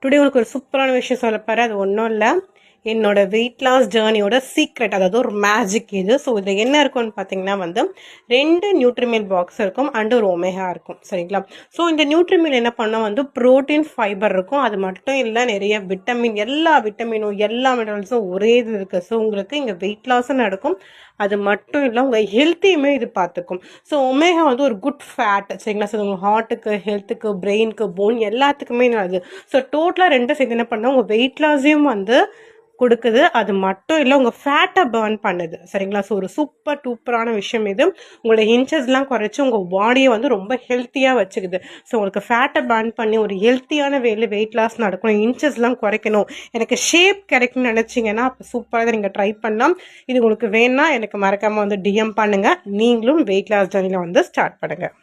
Today உங்களுக்கு ஒரு சூப்பரான விஷயம் சொல்ல போகிறேன். அது ஒன்றும் இல்லை, என்னோட வெயிட் லாஸ் ஜேர்னியோட சீக்ரெட், அதாவது ஒரு மேஜிக் இது. ஸோ இதில் என்ன இருக்கும்னு பார்த்தீங்கன்னா 2 நியூட்ரிமில் பாக்ஸ் இருக்கும் அண்ட் ஒரு ஒமேகா இருக்கும், சரிங்களா? ஸோ இந்த நியூட்ரிமில் என்ன பண்ணால் ப்ரோட்டீன் ஃபைபர் இருக்கும். அது மட்டும் இல்லை, நிறைய விட்டமின், எல்லா விட்டமினும் எல்லா மினரல்ஸும் ஒரே இது இருக்குது. ஸோ உங்களுக்கு இங்கே வெயிட் லாஸும் நடக்கும், அது மட்டும் இல்லை உங்கள் ஹெல்த்தையுமே இது பார்த்துக்கும். ஸோ ஒமேகா ஒரு குட் ஃபேட், சரிங்களா? ஸோ உங்கள் ஹார்ட்டுக்கு, ஹெல்த்துக்கு, பிரெயினுக்கு, போன் எல்லாத்துக்குமே நல்லது. ஸோ டோட்டலாக ரெண்டும் சேர்த்து என்ன பண்ணால் உங்கள் வெயிட் லாஸையும் கொடுக்குது. அது மட்டும் இல்லை உங்கள் ஃபேட்டை பர்ன் பண்ணுது, சரிங்களா? ஸோ ஒரு டூப்பரான விஷயம் இது. உங்களோட இன்ச்சஸ்லாம் குறைச்சி உங்கள் பாடியை ரொம்ப ஹெல்த்தியாக வச்சுக்குது. ஸோ உங்களுக்கு ஃபேட்டை பர்ன் பண்ணி ஒரு ஹெல்த்தியான வேலை வெயிட் லாஸ் நடக்கணும், இன்ச்சஸ்லாம் குறைக்கணும், எனக்கு ஷேப் கிடைக்கணும்னு நினச்சிங்கன்னா அப்போ சூப்பராக நீங்கள் ட்ரை பண்ணலாம். இது உங்களுக்கு வேணும்னா எனக்கு மறக்காமல் டிஎம் பண்ணுங்கள். நீங்களும் வெயிட் லாஸ் ஜர்னியில் ஸ்டார்ட் பண்ணுங்கள்.